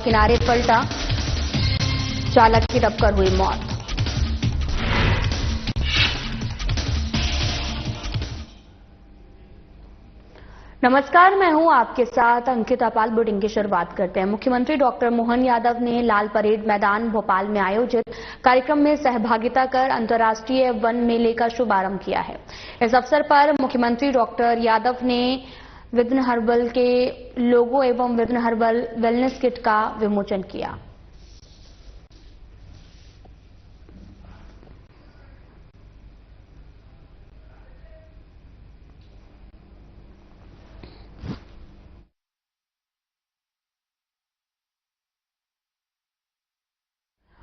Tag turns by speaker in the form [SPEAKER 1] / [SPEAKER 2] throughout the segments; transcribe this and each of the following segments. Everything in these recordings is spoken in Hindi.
[SPEAKER 1] किनारे पलटा, चालक की दबकर हुई मौत। नमस्कार, मैं हूं आपके साथ अंकिता पाल। बुलेटिन की शुरुआत करते हैं। मुख्यमंत्री डॉक्टर मोहन यादव ने लाल परेड मैदान भोपाल में आयोजित कार्यक्रम में सहभागिता कर अंतर्राष्ट्रीय वन मेले का शुभारंभ किया है। इस अवसर पर मुख्यमंत्री डॉक्टर यादव ने विघ्न हर्बल के लोगो एवं विघ्न हर्बल वेलनेस किट का विमोचन किया।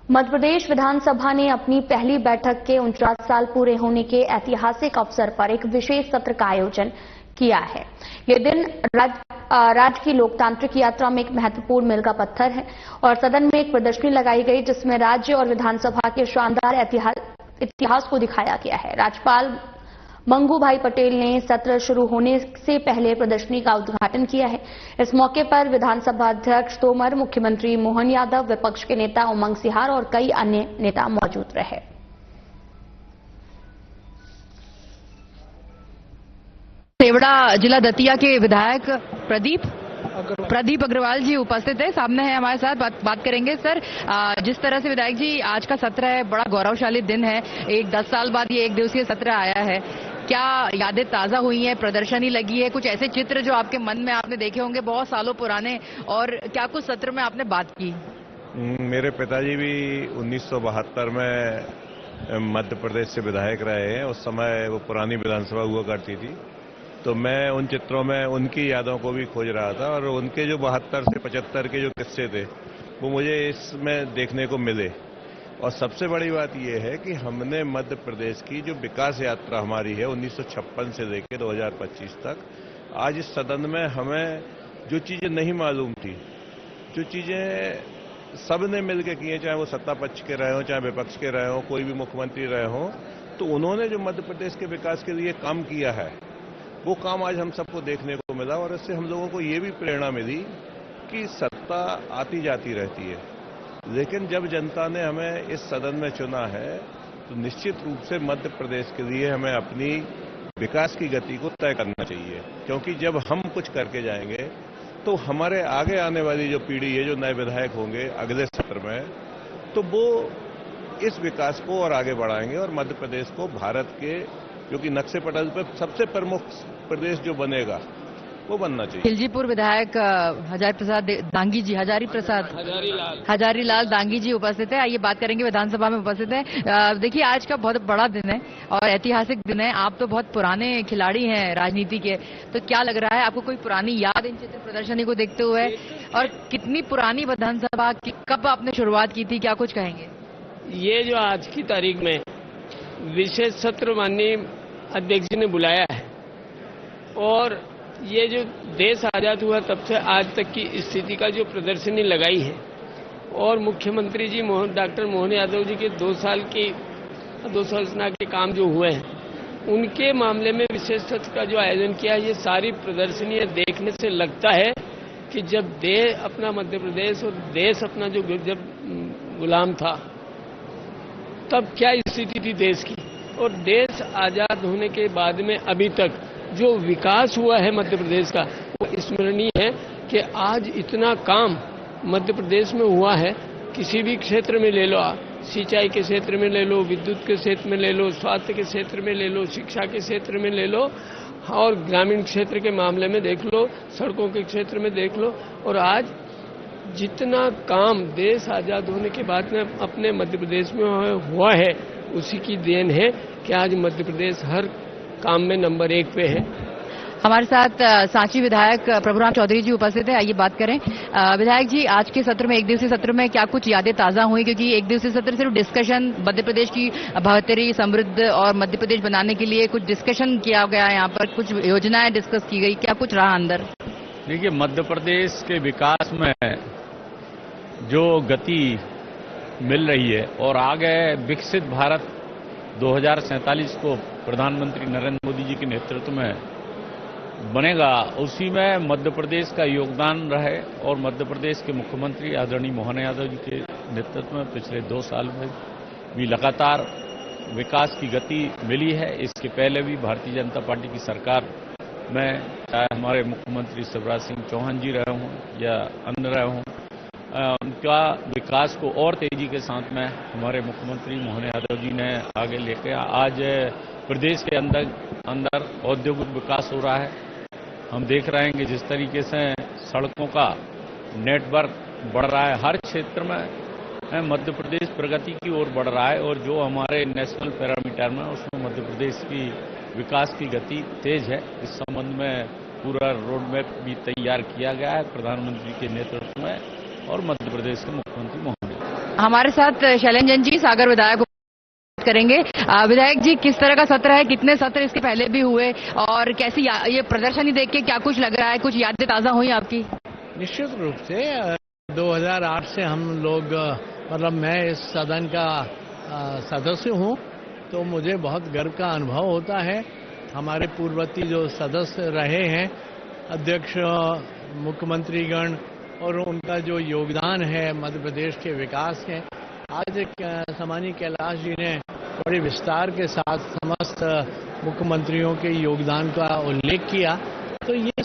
[SPEAKER 1] मध्य प्रदेश विधानसभा ने अपनी पहली बैठक के 49 साल पूरे होने के ऐतिहासिक अवसर पर एक विशेष सत्र का आयोजन किया है। ये दिन राज्य की लोकतांत्रिक यात्रा में एक महत्वपूर्ण मील का पत्थर है और सदन में एक प्रदर्शनी लगाई गई जिसमें राज्य और विधानसभा के शानदार इतिहास को दिखाया गया है। राज्यपाल मंगू भाई पटेल ने सत्र शुरू होने से पहले प्रदर्शनी का उद्घाटन किया है। इस मौके पर विधानसभा अध्यक्ष तोमर, मुख्यमंत्री मोहन यादव, विपक्ष के नेता उमंग सिहार और कई अन्य नेता मौजूद रहे।
[SPEAKER 2] सेवड़ा जिला दतिया के विधायक प्रदीप अग्रवाल जी उपस्थित है, सामने है हमारे साथ। बात करेंगे। सर, जिस तरह से विधायक जी आज का सत्र है, बड़ा गौरवशाली दिन है। 10 साल बाद ये एक दिवसीय सत्र आया है, क्या यादें ताजा हुई हैं? प्रदर्शनी लगी है, कुछ ऐसे चित्र जो आपके मन में आपने देखे होंगे बहुत सालों पुराने, और क्या कुछ सत्र में आपने बात की?
[SPEAKER 3] मेरे पिताजी भी 1972 में मध्य प्रदेश से विधायक रहे हैं। उस समय वो पुरानी विधानसभा हुआ करती थी, तो मैं उन चित्रों में उनकी यादों को भी खोज रहा था और उनके जो 72 से 75 के जो किस्से थे वो मुझे इसमें देखने को मिले। और सबसे बड़ी बात यह है कि हमने मध्य प्रदेश की जो विकास यात्रा हमारी है 1956 से लेकर 2025 तक, आज इस सदन में हमें जो चीजें नहीं मालूम थी, जो चीजें सबने मिलकर की हैं, चाहे वो सत्ता पक्ष के रहे हों, चाहे विपक्ष के रहे हों, कोई भी मुख्यमंत्री रहे हों, तो उन्होंने जो मध्य प्रदेश के विकास के लिए काम किया है वो काम आज हम सबको देखने को मिला। और इससे हम लोगों को ये भी प्रेरणा मिली कि सत्ता आती जाती रहती है, लेकिन जब जनता ने हमें इस सदन में चुना है तो निश्चित रूप से मध्य प्रदेश के लिए हमें अपनी विकास की गति को तय करना चाहिए, क्योंकि जब हम कुछ करके जाएंगे तो हमारे आगे आने वाली जो पीढ़ी है, जो नए विधायक होंगे अगले सत्र में, तो वो इस विकास को और आगे बढ़ाएंगे और मध्य प्रदेश को भारत के जो कि नक्शे पटल पर सबसे प्रमुख प्रदेश जो बनेगा वो बनना चाहिए।
[SPEAKER 2] खिलजीपुर विधायक हजारी लाल दांगी जी उपस्थित है। आइए बात करेंगे, विधानसभा में उपस्थित है। देखिए, आज का बहुत बड़ा दिन है और ऐतिहासिक दिन है। आप तो बहुत पुराने खिलाड़ी हैं राजनीति के, तो क्या लग रहा है आपको? कोई पुरानी याद इन चित्र प्रदर्शनी को देखते हुए? और कितनी पुरानी विधानसभा की, कब आपने शुरुआत की थी, क्या कुछ कहेंगे?
[SPEAKER 4] ये जो आज की तारीख में विशेष सत्र माननीय अध्यक्ष जी ने बुलाया है और ये जो देश आजाद हुआ तब से आज तक की स्थिति का जो प्रदर्शनी लगाई है, और मुख्यमंत्री जी डॉक्टर मोहन यादव जी के 2 साल के काम जो हुए हैं, उनके मामले में विशेष सत्र का जो आयोजन किया है, ये सारी प्रदर्शनियां देखने से लगता है कि जब देश अपना मध्य प्रदेश और देश अपना जो जब गुलाम था तब क्या स्थिति थी देश की, और देश आजाद होने के बाद में अभी तक जो विकास हुआ है मध्य प्रदेश का वो स्मरणीय है कि आज इतना काम मध्य प्रदेश में हुआ है। किसी भी क्षेत्र में ले लो, सिंचाई के क्षेत्र में ले लो, विद्युत के क्षेत्र में ले लो, स्वास्थ्य के क्षेत्र में ले लो, शिक्षा के क्षेत्र में ले लो, और ग्रामीण क्षेत्र के मामले में देख लो, सड़कों के क्षेत्र में देख लो। और आज जितना काम देश आजाद होने के बाद में अपने मध्य प्रदेश में हुआ है, उसी की देन है कि आज मध्य प्रदेश हर काम में नंबर 1 पे है।
[SPEAKER 2] हमारे साथ सांची विधायक प्रभुराम चौधरी जी उपस्थित है। आइए बात करें। विधायक जी, आज के सत्र में, एक दिवसीय सत्र में, क्या कुछ यादें ताजा हुई? क्योंकि एक दिवसीय सत्र सिर्फ डिस्कशन, मध्य प्रदेश की बेहतरी, समृद्ध और मध्य प्रदेश बनाने के लिए कुछ डिस्कशन किया गया, यहाँ पर कुछ योजनाएं डिस्कस की गई, क्या कुछ रहा अंदर?
[SPEAKER 5] देखिए, मध्य प्रदेश के विकास में जो गति मिल रही है और आगे विकसित भारत 2047 को प्रधानमंत्री नरेंद्र मोदी जी के नेतृत्व में बनेगा उसी में मध्य प्रदेश का योगदान रहे और मध्य प्रदेश के मुख्यमंत्री आदरणीय मोहन यादव जी के नेतृत्व में पिछले 2 साल में भी लगातार विकास की गति मिली है। इसके पहले भी भारतीय जनता पार्टी की सरकार में चाहे हमारे मुख्यमंत्री शिवराज सिंह चौहान जी रहे हों या अन्य रहे हों, उनका विकास को और तेजी के साथ में हमारे मुख्यमंत्री मोहन यादव जी ने आगे लेकर आज प्रदेश के अंदर औद्योगिक विकास हो रहा है। हम देख रहे हैं कि जिस तरीके से सड़कों का नेटवर्क बढ़ रहा है, हर क्षेत्र में मध्य प्रदेश प्रगति की ओर बढ़ रहा है और जो हमारे नेशनल पैरामीटर में उसमें मध्य प्रदेश की विकास की गति तेज है। इस संबंध में पूरा रोड मैप भी तैयार किया गया है प्रधानमंत्री के नेतृत्व में और मध्य प्रदेश के मुख्यमंत्री मोहन।
[SPEAKER 2] हमारे साथ शैलेंद्र जी सागर विधायक करेंगे। विधायक जी, किस तरह का सत्र है, कितने सत्र इसके पहले भी हुए और कैसी ये प्रदर्शनी देख के क्या कुछ लग रहा है, कुछ यादें ताजा हुई आपकी?
[SPEAKER 6] निश्चित रूप से 2008 से हम लोग मतलब मैं इस सदन का सदस्य हूं, तो मुझे बहुत गर्व का अनुभव होता है। हमारे पूर्ववर्ती जो सदस्य रहे हैं, अध्यक्ष, मुख्यमंत्रीगण, और उनका जो योगदान है मध्य प्रदेश के विकास के, आज सामान्य कैलाश जी ने बड़े विस्तार के साथ समस्त मुख्यमंत्रियों के योगदान का उल्लेख किया। तो ये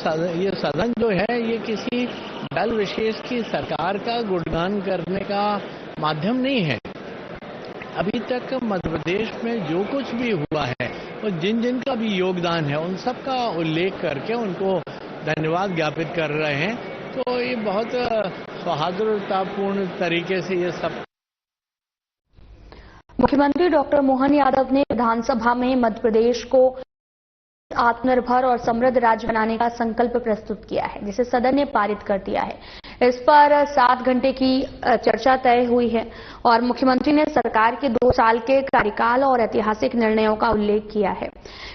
[SPEAKER 6] सदन जो है ये किसी दल विशेष की सरकार का गुणगान करने का माध्यम नहीं है। अभी तक मध्य प्रदेश में जो कुछ भी हुआ है और जिन जिन का भी योगदान है उन सब का उल्लेख करके उनको धन्यवाद ज्ञापित कर रहे हैं। तो ये बहुत सौहार्दपूर्ण तरीके से ये सब।
[SPEAKER 1] मुख्यमंत्री डॉक्टर मोहन यादव ने विधानसभा में मध्य प्रदेश को आत्मनिर्भर और समृद्ध राज्य बनाने का संकल्प प्रस्तुत किया है, जिसे सदन ने पारित कर दिया है। इस पर 7 घंटे की चर्चा तय हुई है और मुख्यमंत्री ने सरकार के 2 साल के कार्यकाल और ऐतिहासिक निर्णयों का उल्लेख किया है।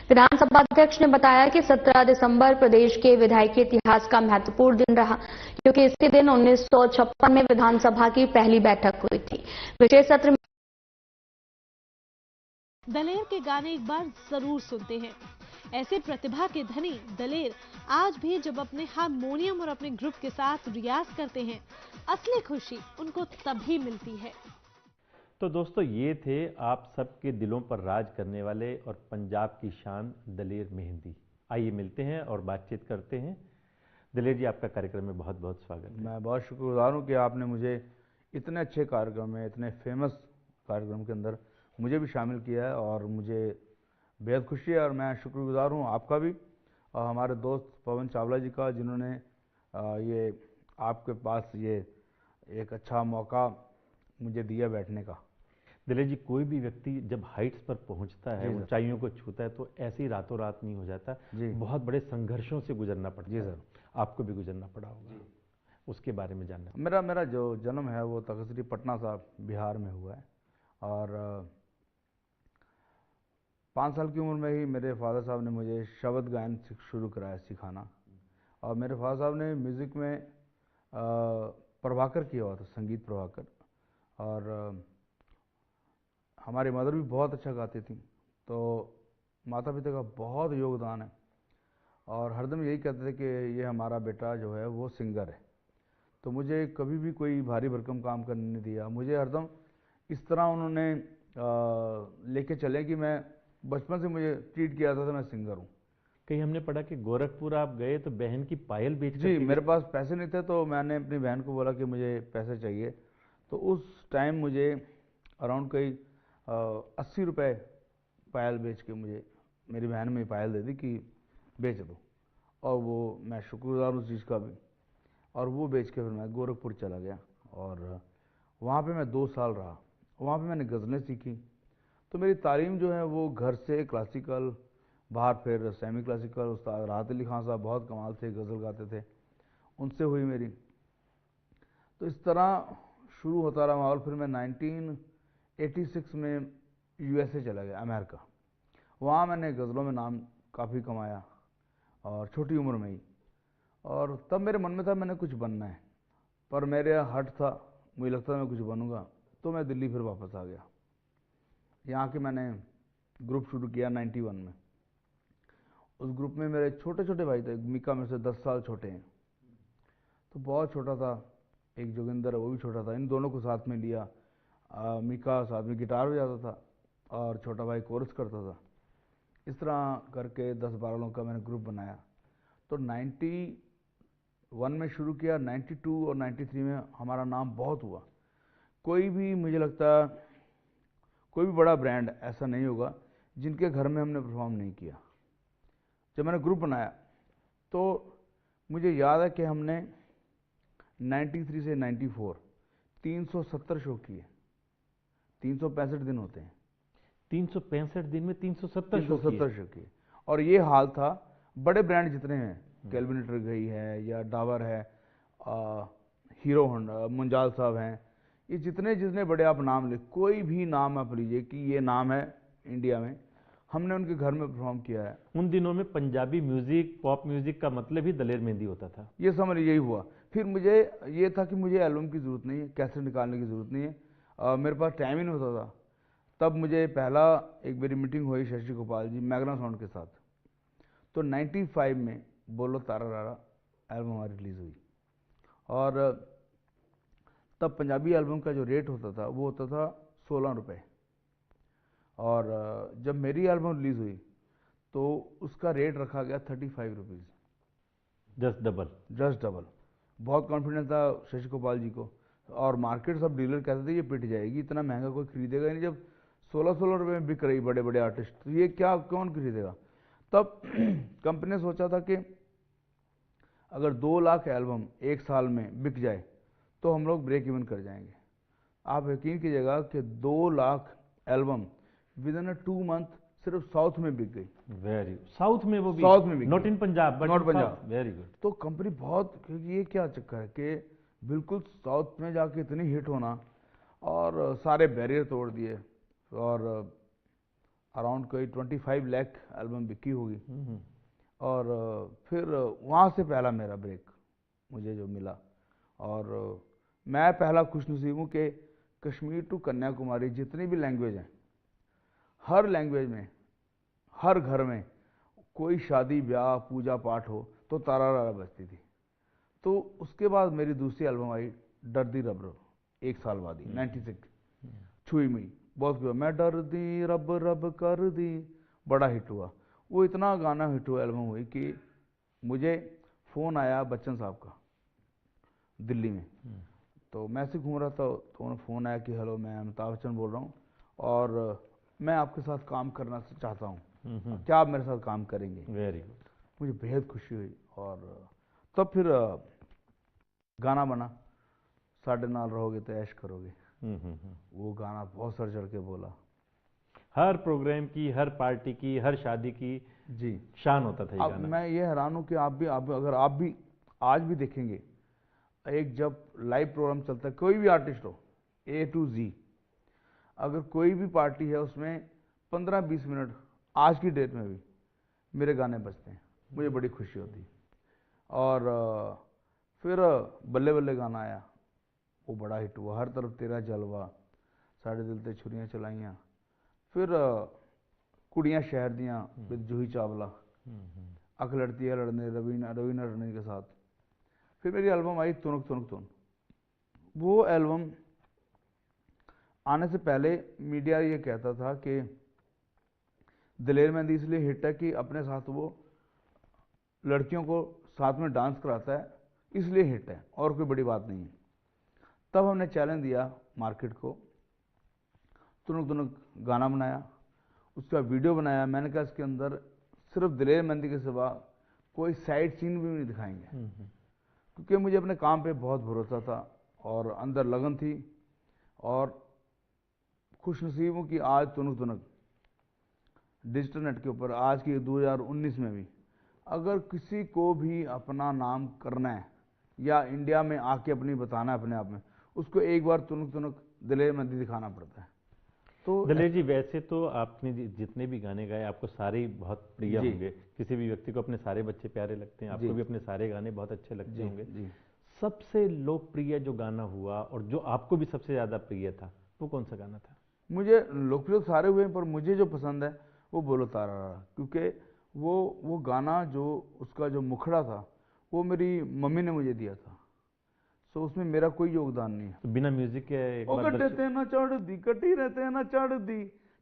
[SPEAKER 1] विधानसभा अध्यक्ष ने बताया कि 17 दिसंबर प्रदेश के विधायिकी इतिहास का महत्वपूर्ण दिन रहा, क्योंकि इसी दिन 1956 में विधानसभा की पहली बैठक हुई थी। विशेष सत्र में
[SPEAKER 7] दलेर के गाने एक बार जरूर सुनते हैं। ऐसे प्रतिभा के धनी दलेर आज भी जब अपने हारमोनियम और अपने ग्रुप के साथ रियाज करते हैं, असली खुशी उनको तभी मिलती है।
[SPEAKER 8] तो दोस्तों, ये थे आप सबके दिलों पर राज करने वाले और पंजाब की शान दलेर मेहंदी। आइए मिलते हैं और बातचीत करते हैं। दलेर जी, आपका कार्यक्रम में बहुत बहुत स्वागत है।
[SPEAKER 9] मैं बहुत शुक्रगुजार हूँ कि आपने मुझे इतने अच्छे कार्यक्रम में, इतने फेमस कार्यक्रम के अंदर मुझे भी शामिल किया है और मुझे बेहद खुशी है। और मैं शुक्रगुजार हूँ आपका भी और हमारे दोस्त पवन चावला जी का, जिन्होंने ये आपके पास ये एक अच्छा मौका मुझे दिया बैठने का।
[SPEAKER 8] दलेर जी, कोई भी व्यक्ति जब हाइट्स पर पहुंचता है, ऊंचाइयों को छूता है, तो ऐसे ही रातों रात नहीं हो जाता जी। बहुत बड़े संघर्षों से गुजरना पड़ता है। जी सर, आपको भी गुजरना पड़ा होगा, उसके बारे में जानना।
[SPEAKER 9] मेरा जो जन्म है वो तखतरी पटना साहब बिहार में हुआ है और 5 साल की उम्र में ही मेरे फादर साहब ने मुझे शब्द गायन शुरू कराया, सिखाना। और मेरे फादर साहब ने म्यूज़िक में प्रभाकर किया हुआ था, संगीत प्रभाकर। और हमारी मदर भी बहुत अच्छा गाती थी, तो माता पिता का बहुत योगदान है और हरदम यही कहते थे कि ये हमारा बेटा जो है वो सिंगर है। तो मुझे कभी भी कोई भारी भरकम काम करने नहीं दिया। मुझे हरदम इस तरह उन्होंने लेके चले कि मैं बचपन से मुझे ट्रीट किया था मैं सिंगर हूँ।
[SPEAKER 8] कहीं हमने पढ़ा कि गोरखपुर आप गए तो बहन की पायल बेच।
[SPEAKER 9] जी, मेरे पास पैसे नहीं थे तो मैंने अपनी बहन को बोला कि मुझे पैसे चाहिए। तो उस टाइम मुझे अराउंड कई 80 रुपये पायल बेच के मुझे मेरी बहन में पायल दे दी कि बेच दो। और वो मैं शुक्रगुजार उस चीज़ का भी। और वो बेच के फिर मैं गोरखपुर चला गया और वहाँ पे मैं 2 साल रहा। वहाँ पे मैंने गज़लें सीखी। तो मेरी तालीम जो है वो घर से क्लासिकल, बाहर फिर सेमी क्लासिकल, उस्ताद राहत अली खान साहब बहुत कमाल थे, गज़ल गाते थे, उनसे हुई मेरी। तो इस तरह शुरू होता रहा माहौल। फिर मैं 1986 में USA चला गया, अमेरिका। वहाँ मैंने गज़लों में नाम काफ़ी कमाया और छोटी उम्र में ही। और तब मेरे मन में था मैंने कुछ बनना है, पर मेरे हट था, मुझे लगता था मैं कुछ बनूंगा। तो मैं दिल्ली फिर वापस आ गया। यहाँ के मैंने ग्रुप शुरू किया 91 में उस ग्रुप में मेरे छोटे छोटे भाई थे, मीका मेरे से 10 साल छोटे हैं, तो बहुत छोटा था। एक जोगिंदर है, वो भी छोटा था। इन दोनों को साथ में लिया। मीका साथ में गिटार बजाता था और छोटा भाई कोरस करता था। इस तरह करके 10-12 लोगों का मैंने ग्रुप बनाया। तो 91 में शुरू किया, 92 और 93 में हमारा नाम बहुत हुआ। कोई भी, मुझे लगता है कोई भी बड़ा ब्रांड ऐसा नहीं होगा जिनके घर में हमने परफॉर्म नहीं किया। जब मैंने ग्रुप बनाया तो मुझे याद है कि हमने 93 से 94 370 शो किए। 365 दिन होते हैं,
[SPEAKER 8] 365 दिन में 370 शो
[SPEAKER 9] किए। और ये हाल था, बड़े ब्रांड जितने हैं, कैलविनेटर गई है या डाबर है, हीरो होंडा, मुंजाल साहब हैं, ये जितने जितने बड़े आप नाम ले, कोई भी नाम आप लीजिए कि ये नाम है इंडिया में, हमने उनके घर में परफॉर्म किया है।
[SPEAKER 8] उन दिनों में पंजाबी म्यूजिक, पॉप म्यूजिक का मतलब ही दलेर मेहंदी होता था।
[SPEAKER 9] ये समझ यही हुआ। फिर मुझे ये था कि मुझे एल्बम की ज़रूरत नहीं है, कैसेट निकालने की ज़रूरत नहीं है, मेरे पास टाइम ही नहीं होता था। तब मुझे पहला एक मेरी मीटिंग हुई शशि गोपाल जी मैग्ना साउंड के साथ। तो 95 में बोलो तारा रारा एल्बम हमारी रिलीज़ हुई। और तब पंजाबी एल्बम का जो रेट होता था वो होता था 16 रुपये। और जब मेरी एल्बम रिलीज़ हुई तो उसका रेट रखा गया 35 रुपीज़।
[SPEAKER 8] Just double. बहुत कॉन्फिडेंस था शशि गोपाल जी को। और मार्केट सब डीलर कहते थे ये पिट जाएगी, इतना महंगा कोई खरीदेगा नहीं। जब 16 रुपये में बिक रही बड़े बड़े आर्टिस्ट, तो ये क्या, कौन खरीदेगा। तब कंपनी ने सोचा था कि अगर 2 लाख एल्बम एक साल में बिक जाए तो हम लोग ब्रेक इवन कर जाएंगे। आप यकीन कीजिएगा कि 2 lakh album with in 2 month सिर्फ साउथ में बिक गई। वेरी साउथ में, वो भी
[SPEAKER 9] साउथ में बिक,
[SPEAKER 8] not in Punjab but
[SPEAKER 9] not Punjab.
[SPEAKER 8] Very good.
[SPEAKER 9] तो कंपनी बहुत, क्योंकि ये क्या चक्कर है कि बिल्कुल साउथ में जाके इतनी हिट होना, और सारे बैरियर तोड़ दिए। और अराउंड कोई 25 लाख एल्बम बिकी होगी। और फिर वहाँ से पहला मेरा ब्रेक मुझे जो मिला। और मैं पहला खुशनसीब हूँ कि कश्मीर टू कन्याकुमारी जितनी भी लैंग्वेज हैं, हर लैंग्वेज में, हर घर में कोई शादी ब्याह पूजा पाठ हो तो तारा रारा बजती थी। तो उसके बाद मेरी दूसरी एल्बम आई डरदी रब रब, 1 साल बाद ही 96। छुई मुई बहुत हुआ, मैं डरदी रब रब कर दी, बड़ा हिट हुआ। वो इतना गाना हिट हुआ, एल्बम हुई कि मुझे फ़ोन आया बच्चन साहब का दिल्ली में। तो मैं ऐसे घूम रहा था तो उन्हें फ़ोन आया कि हेलो, मैं अमिताभ बच्चन बोल रहा हूँ और मैं आपके साथ काम करना चाहता हूँ, क्या आप मेरे साथ काम करेंगे।
[SPEAKER 8] Very good.
[SPEAKER 9] मुझे बेहद खुशी हुई। और तब फिर गाना बना साढ़े नाल रहोगे तो ऐश करोगे। वो गाना बहुत सर चढ़ के बोला।
[SPEAKER 8] हर प्रोग्राम की, हर पार्टी की, हर शादी की
[SPEAKER 9] जी
[SPEAKER 8] शान होता था ये गाना।
[SPEAKER 9] मैं ये हैरान हूँ कि अगर आप भी आज भी देखेंगे, एक जब लाइव प्रोग्राम चलता है, कोई भी आर्टिस्ट हो A to Z, अगर कोई भी पार्टी है उसमें 15-20 मिनट आज की डेट में भी मेरे गाने बजते हैं, मुझे बड़ी खुशी होती। और फिर बल्ले बल्ले गाना आया, वो बड़ा हिट हुआ। हर तरफ तेरा जलवा, साढ़े दिल ते छुरियां चलाइयां, फिर कुड़ियां शहर दियां विद जूही चावला, अख लड़ती है लड़ने रवीना लड़ने के साथ। फिर मेरी एल्बम आई तुनक तुनक तुन। वो एल्बम आने से पहले मीडिया ये कहता था कि दलेर मेहंदी इसलिए हिट है कि अपने साथ वो लड़कियों को साथ में डांस कराता है, इसलिए हिट है, और कोई बड़ी बात नहीं है। तब हमने चैलेंज दिया मार्केट को, तुनक तुनक गाना बनाया, उसका वीडियो बनाया। मैंने कहा इसके अंदर सिर्फ दलेर मेहंदी के सिवा कोई साइड सीन भी नहीं दिखाएंगे, क्योंकि मुझे अपने काम पे बहुत भरोसा था और अंदर लगन थी। और खुशनसीब हूँ कि आज तुनक तुनक डिजिटल नेट के ऊपर, आज की 2019 में भी अगर किसी को भी अपना नाम करना है या इंडिया में आके अपनी बताना है अपने आप में, उसको एक बार तुनक तुनक दलेर मेहंदी दिखाना पड़ता है। तो
[SPEAKER 8] दलेर जी, वैसे तो आपने जितने भी गाने गाए आपको सारे ही बहुत प्रिय होंगे। किसी भी व्यक्ति को अपने सारे बच्चे प्यारे लगते हैं, आपको भी अपने सारे गाने बहुत अच्छे लगते होंगे। सबसे लोकप्रिय जो गाना हुआ और जो आपको भी सबसे ज़्यादा प्रिय था, वो कौन सा गाना था?
[SPEAKER 9] मुझे लोकप्रिय सारे हुए, पर मुझे जो पसंद है वो बोलो तारा रारा, क्योंकि वो गाना जो उसका जो मुखड़ा था वो मेरी मम्मी ने मुझे दिया था। सो उसमें मेरा कोई योगदान नहीं है।
[SPEAKER 8] तो बिना म्यूजिक के एक
[SPEAKER 9] ਉਹ
[SPEAKER 8] बार
[SPEAKER 9] ਗੱਡੇ ਤੇ ਨਾ ਚੜਦੀ ਕੱਟੀ ਰੇ ਤੇ ਨਾ ਚੜਦੀ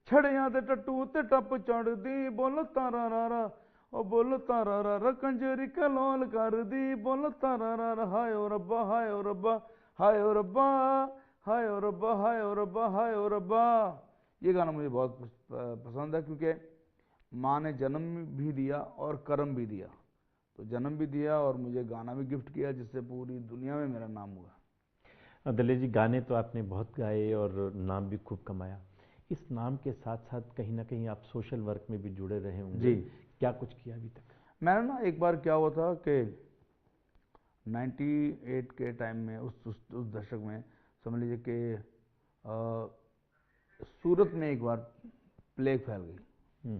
[SPEAKER 9] ਛੜਿਆਂ ਦੇ ਟੱਟੂ ਤੇ ਟੱਪ ਚੜਦੀ ਬੋਲ ਤਾਰਾ ਰਾਰਾ ਉਹ ਬੋਲ ਤਾਰਾ ਰਾਰਾ ਕੰਜਰੀ ਕਲੋਲ ਕਰਦੀ ਬੋਲ ਤਾਰਾ ਰਾਰਾ ਹਾਏ ਓ ਰੱਬਾ ਹਾਏ ਓ ਰੱਬਾ ਹਾਏ ਓ ਰੱਬਾ हाय ओ रब्बा हाय ओ रब्बा हाय ओ रब्बा। ये गाना मुझे बहुत पसंद है क्योंकि माँ ने जन्म भी दिया और कर्म भी दिया। तो जन्म भी दिया और मुझे गाना भी गिफ्ट किया जिससे पूरी दुनिया में मेरा नाम हुआ।
[SPEAKER 8] दलेर जी, गाने तो आपने बहुत गाए और नाम भी खूब कमाया। इस नाम के साथ साथ कहीं ना कहीं आप सोशल वर्क में भी जुड़े रहे होंगे।
[SPEAKER 9] जी।
[SPEAKER 8] क्या कुछ किया अभी तक?
[SPEAKER 9] मैंने ना एक बार क्या हुआ था कि 98 के टाइम में उस दशक में समझ लीजिए कि सूरत में एक बार प्लेग फैल गई,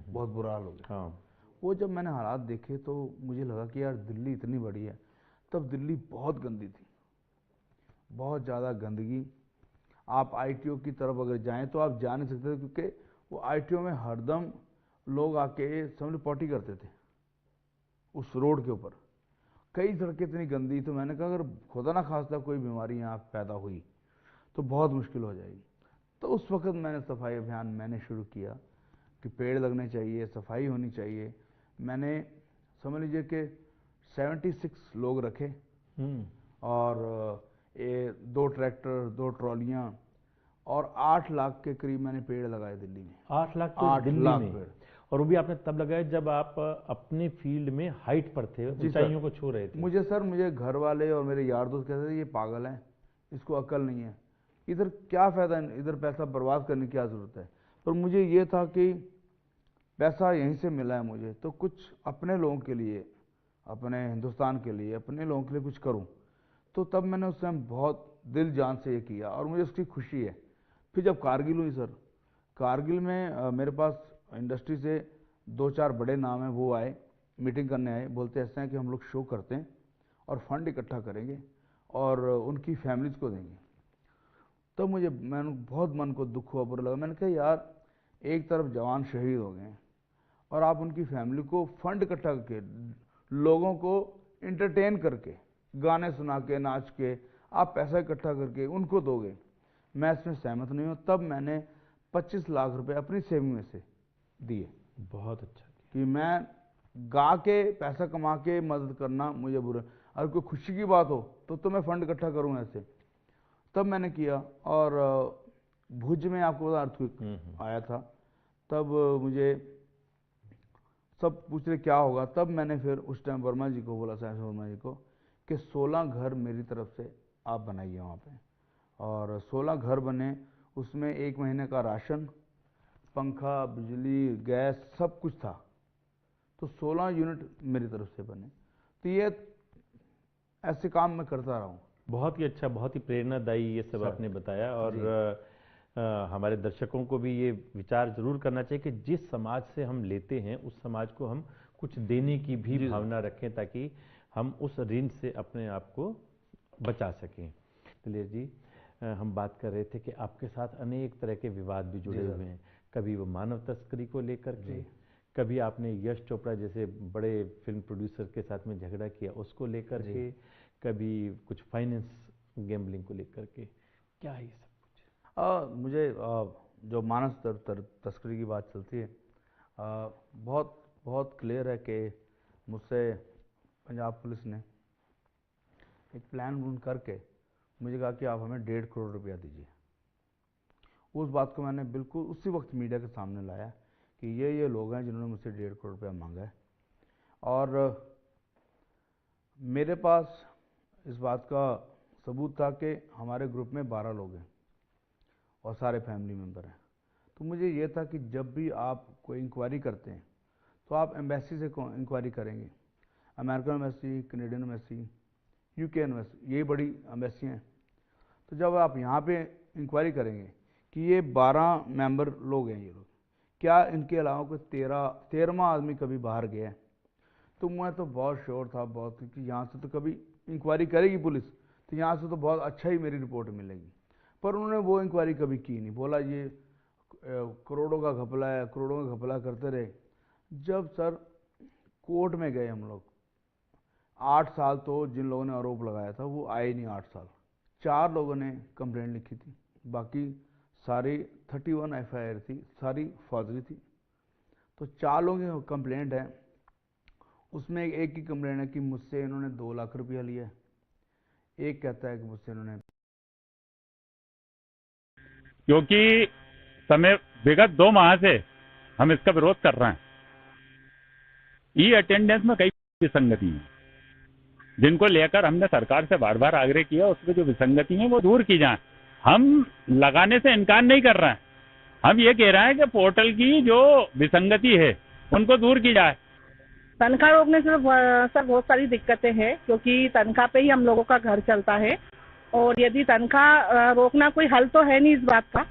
[SPEAKER 9] बहुत बुरा हाल हो गया।
[SPEAKER 8] हाँ।
[SPEAKER 9] वो जब मैंने हालात देखे तो मुझे लगा कि यार दिल्ली इतनी बड़ी है, तब दिल्ली बहुत गंदी थी, बहुत ज़्यादा गंदगी। आप आईटीओ की तरफ अगर जाएं तो आप जा नहीं सकते थे क्योंकि वो आईटीओ में हरदम लोग आके समझ पॉटी करते थे उस रोड के ऊपर। कई सड़कें इतनी गंदी, तो मैंने कहा अगर खुदा ना खास्ता कोई बीमारी यहाँ पैदा हुई तो बहुत मुश्किल हो जाएगी। तो उस वक्त मैंने सफाई अभियान मैंने शुरू किया कि पेड़ लगने चाहिए, सफाई होनी चाहिए। मैंने समझ लीजिए कि 76 लोग रखे और 2 ट्रैक्टर, 2 ट्रॉलियाँ और 8 लाख के करीब मैंने पेड़ लगाए दिल्ली में।
[SPEAKER 8] 8 लाख तो
[SPEAKER 9] 8
[SPEAKER 8] दिल्ली
[SPEAKER 9] लाख
[SPEAKER 8] में?
[SPEAKER 9] पेड़।
[SPEAKER 8] और वो भी आपने तब लगाए जब आप अपने फील्ड में हाइट पर थे, ऊंचाइयों को छू रहे थे।
[SPEAKER 9] मुझे घर वाले और मेरे यार दोस्त कहते थे ये पागल है, इसको अकल नहीं है, इधर क्या फ़ायदा, इधर पैसा बर्बाद करने की क्या ज़रूरत है। पर मुझे ये था कि पैसा यहीं से मिला है मुझे, तो कुछ अपने लोगों के लिए, अपने हिंदुस्तान के लिए, अपने लोगों के लिए कुछ करूं। तो तब मैंने उस टाइम बहुत दिल जान से ये किया और मुझे उसकी खुशी है। फिर जब कारगिल हुई सर, कारगिल में मेरे पास इंडस्ट्री से 2-4 बड़े नाम हैं, वो आए मीटिंग करने आए, बोलते ऐसे हैं कि हम लोग शो करते हैं और फंड इकट्ठा करेंगे और उनकी फैमिलीज़ को देंगे। तो मैंने बहुत मन को दुख हुआ, बुरा लगा। मैंने कहा यार एक तरफ जवान शहीद हो गए और आप उनकी फैमिली को फंड इकट्ठा करके, लोगों को इंटरटेन करके, गाने सुना के, नाच के, आप पैसा इकट्ठा करके उनको दोगे, मैं इसमें सहमत नहीं हूँ। तब मैंने 25 लाख रुपए अपनी सेविंग में से दिए।
[SPEAKER 8] बहुत अच्छा
[SPEAKER 9] कि मैं गा के पैसा कमा के मदद करना मुझे बुरा, अगर कोई खुशी की बात हो तो मैं फंड इकट्ठा करूँ ऐसे। तब मैंने किया। और भुज में आपको पता अर्थक्वेक आया था, तब मुझे सब पूछ रहे क्या होगा। तब मैंने फिर उस टाइम वर्मा जी को बोला, साइंस वर्मा जी को, कि 16 घर मेरी तरफ से आप बनाइए वहाँ पे। और 16 घर बने, उसमें 1 महीने का राशन, पंखा, बिजली, गैस सब कुछ था। तो 16 यूनिट मेरी तरफ से बने। तो ये ऐसे काम मैं करता रहा हूँ।
[SPEAKER 8] बहुत ही अच्छा, बहुत ही प्रेरणादायी ये सब आपने बताया। और हमारे दर्शकों को भी ये विचार जरूर करना चाहिए कि जिस समाज से हम लेते हैं उस समाज को हम कुछ देने की भी भावना रखें, ताकि हम उस ऋण से अपने आप को बचा सकें। दलेर जी, हम बात कर रहे थे कि आपके साथ अनेक तरह के विवाद भी जुड़े हुए हैं। कभी वो मानव तस्करी को लेकर के, कभी आपने यश चोपड़ा जैसे बड़े फिल्म प्रोड्यूसर के साथ में झगड़ा किया उसको लेकर के, कभी कुछ फाइनेंस गैम्बलिंग को लेकर के। क्या है ये सब कुछ?
[SPEAKER 9] मुझे जो मानव तस्करी की बात चलती है, बहुत बहुत क्लियर है कि मुझसे पंजाब पुलिस ने एक प्लान बन करके मुझे कहा कि आप हमें 1.5 करोड़ रुपया दीजिए। उस बात को मैंने बिल्कुल उसी वक्त मीडिया के सामने लाया कि ये लोग हैं जिन्होंने मुझसे 1.5 करोड़ रुपया मांगा है। और मेरे पास इस बात का सबूत था कि हमारे ग्रुप में 12 लोग हैं और सारे फैमिली मेम्बर हैं। तो मुझे ये था कि जब भी आप कोई इंक्वायरी करते हैं तो आप एम्बेसी से इंक्वायरी करेंगे, American embassy, Canadian embassy, UK embassy, यही बड़ी एम्बेसी हैं। तो जब आप यहाँ पे इंक्वायरी करेंगे कि ये 12 मेंबर लोग हैं, ये लोग क्या इनके अलावा कोई 13वां आदमी कभी बाहर गया है, तो मैं तो बहुत श्योर था बहुत कि यहाँ से तो कभी इंक्वायरी करेगी पुलिस, तो यहाँ से तो बहुत अच्छा ही मेरी रिपोर्ट मिलेगी। पर उन्होंने वो इंक्वायरी कभी की नहीं, बोला ये करोड़ों का घपला है, करोड़ों का घपला करते रहे। जब सर कोर्ट में गए हम लोग। 8 साल तो जिन लोगों ने आरोप लगाया था वो आए नहीं 8 साल। 4 लोगों ने कंप्लेंट लिखी थी, बाकी सारी 31 FIR थी, सारी फौजरी थी। तो 4 लोगों की कंप्लेंट है, उसमें एक की कंप्लेंट है कि मुझसे इन्होंने 2 लाख रुपया लिया है, एक कहता है कि मुझसे इन्होंने,
[SPEAKER 10] क्योंकि समय विगत 2 माह से हम इसका विरोध कर रहे हैं। ई अटेंडेंस में कई विसंगति है जिनको लेकर हमने सरकार से बार बार आग्रह किया, उसमें जो विसंगति है वो दूर की जाए। हम लगाने से इनकार नहीं कर रहे हैं, हम ये कह रहे हैं कि पोर्टल की जो विसंगति है उनको दूर की जाए।
[SPEAKER 11] तनख्वाह रोकने से सर बहुत सारी दिक्कतें हैं, क्योंकि तनख्वाह पे ही हम लोगों का घर चलता है। और यदि तनख्वाह रोकना कोई हल तो है नहीं इस बात का।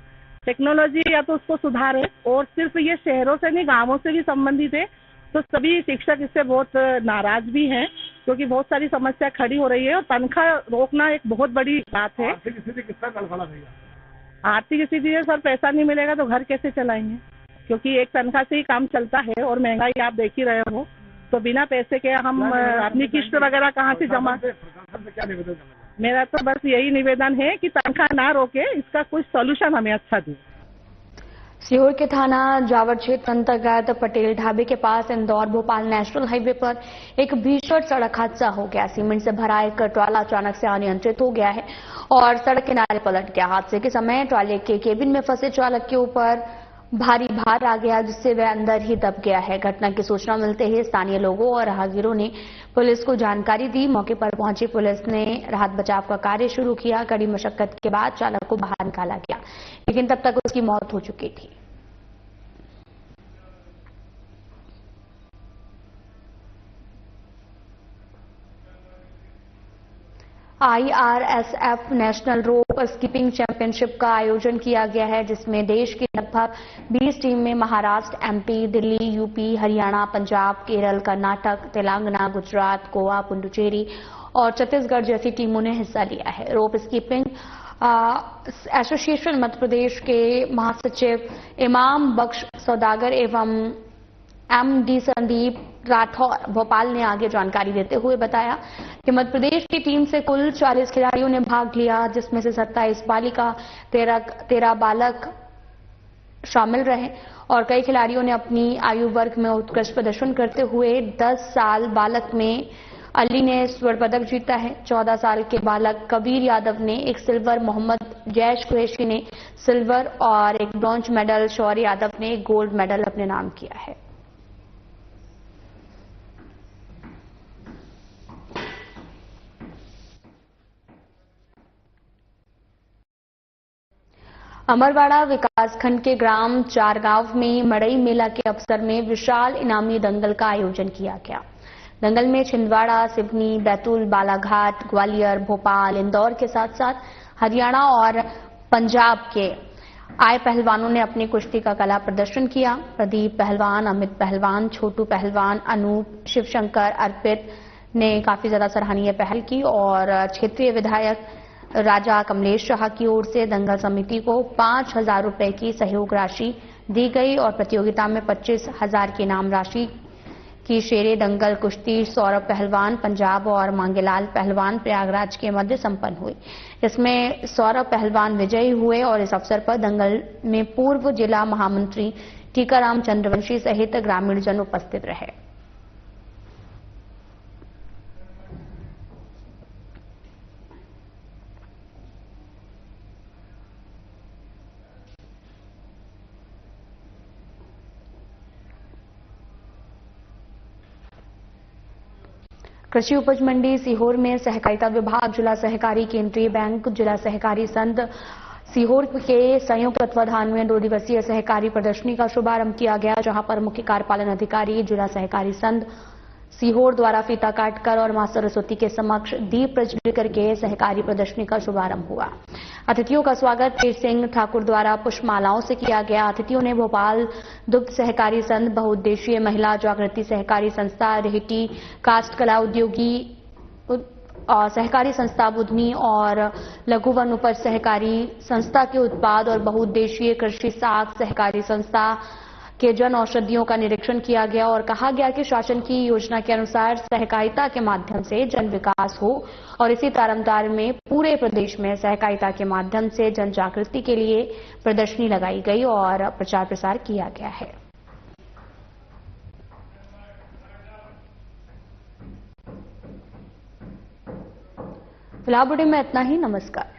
[SPEAKER 11] टेक्नोलॉजी या तो उसको सुधारे, और सिर्फ ये शहरों से नहीं गांवों से भी संबंधित है। तो सभी शिक्षक इससे बहुत नाराज भी हैं, क्योंकि बहुत सारी समस्या खड़ी हो रही है और तनख्वाह रोकना एक बहुत बड़ी बात है।
[SPEAKER 6] आर्थिक स्थिति कितना गड़बड़ा भैया?
[SPEAKER 11] आर्थिक स्थिति है सर, पैसा नहीं मिलेगा तो घर कैसे चलाएंगे, क्योंकि एक तनख्वाह से ही काम चलता है और महंगाई आप देख ही रहे हो। तो बिना पैसे के हम अपनी किस्त वगैरह कहाँ से जमा।
[SPEAKER 6] क्या निवेदन?
[SPEAKER 11] मेरा तो बस यही निवेदन है कि तनख्वाह ना रोके, इसका कुछ सॉल्यूशन हमें अच्छा दे।
[SPEAKER 1] सीहोर के थाना जावर क्षेत्र अंतर्गत पटेल ढाबे के पास इंदौर भोपाल नेशनल हाईवे पर एक भीषण सड़क हादसा हो गया। सीमेंट से भरा एक ट्राला अचानक से अनियंत्रित हो गया है और सड़क किनारे पलट गया। हादसे के समय ट्राले के केबिन में फंसे चालक के ऊपर भारी भार आ गया, जिससे वह अंदर ही दब गया है। घटना की सूचना मिलते ही स्थानीय लोगों और राहगीरों ने पुलिस को जानकारी दी। मौके पर पहुंची पुलिस ने राहत बचाव का कार्य शुरू किया। कड़ी मशक्कत के बाद चालक को बाहर निकाला गया, लेकिन तब तक उसकी मौत हो चुकी थी। IRSF नेशनल रोप स्कीपिंग चैंपियनशिप का आयोजन किया गया है, जिसमें देश की लगभग 20 टीम में महाराष्ट्र, MP, दिल्ली, UP, हरियाणा, पंजाब, केरल, कर्नाटक, तेलंगाना, गुजरात, गोवा, पुडुचेरी और छत्तीसगढ़ जैसी टीमों ने हिस्सा लिया है। रोप स्कीपिंग एसोसिएशन मध्य प्रदेश के महासचिव इमाम बख्श सौदागर एवं MD संदीप राठौर भोपाल ने आगे जानकारी देते हुए बताया कि मध्य प्रदेश की टीम से कुल 40 खिलाड़ियों ने भाग लिया, जिसमें से 27 बालिका, 13 बालक शामिल रहे और कई खिलाड़ियों ने अपनी आयु वर्ग में उत्कृष्ट प्रदर्शन करते हुए 10 साल बालक में अली ने स्वर्ण पदक जीता है। 14 साल के बालक कबीर यादव ने एक सिल्वर, मोहम्मद जैश कुरैशी ने सिल्वर और एक ब्रॉन्ज मेडल, शौर्य यादव ने गोल्ड मेडल अपने नाम किया है। अमरवाड़ा विकासखंड के ग्राम चारगांव में मड़ई मेला के अवसर में विशाल इनामी दंगल का आयोजन किया गया। दंगल में छिंदवाड़ा, सिवनी, बैतूल, बालाघाट, ग्वालियर, भोपाल, इंदौर के साथ साथ हरियाणा और पंजाब के आए पहलवानों ने अपनी कुश्ती का कला प्रदर्शन किया। प्रदीप पहलवान, अमित पहलवान, छोटू पहलवान, अनूप, शिवशंकर, अर्पित ने काफी ज्यादा सराहनीय पहल की और क्षेत्रीय विधायक राजा कमलेश शाह की ओर से दंगल समिति को 5,000 रुपए की सहयोग राशि दी गई और प्रतियोगिता में 25,000 की इनाम राशि की शेरे दंगल कुश्ती सौरभ पहलवान पंजाब और मांगेलाल पहलवान प्रयागराज के मध्य संपन्न हुई। इसमें सौरभ पहलवान विजयी हुए और इस अवसर पर दंगल में पूर्व जिला महामंत्री टीकाराम चंद्रवंशी सहित ग्रामीणजन उपस्थित रहे। कृषि उपज मंडी सीहोर में सहकारिता विभाग, जिला सहकारी केंद्रीय बैंक, जिला सहकारी संघ सीहोर के संयुक्त तत्वाधान में 2 दिवसीय सहकारी प्रदर्शनी का शुभारंभ किया गया, जहां पर मुख्य कार्यपालन अधिकारी जिला सहकारी संघ सीहोर द्वारा फीता काटकर और मां सरस्वती के समक्ष दीप प्रज्वलित करके सहकारी प्रदर्शनी का शुभारंभ हुआ। अतिथियों का स्वागत वीर सिंह ठाकुर द्वारा पुष्पमालाओं से किया गया। अतिथियों ने भोपाल दुग्ध सहकारी संघ, बहुउद्देशीय महिला जागृति सहकारी संस्था, रेहटी कास्ट कला उद्योगी सहकारी संस्था बुधनी और लघु वन उपज सहकारी संस्था के उत्पाद और बहुउद्देशीय कृषि साख सहकारी संस्था के जन औषधियों का निरीक्षण किया गया और कहा गया कि शासन की योजना के अनुसार सहकारिता के माध्यम से जन विकास हो और इसी तारमदार में पूरे प्रदेश में सहकारिता के माध्यम से जन जागृति के लिए प्रदर्शनी लगाई गई और प्रचार प्रसार किया गया है। फिलहाल बुलेटिन में इतना ही। नमस्कार।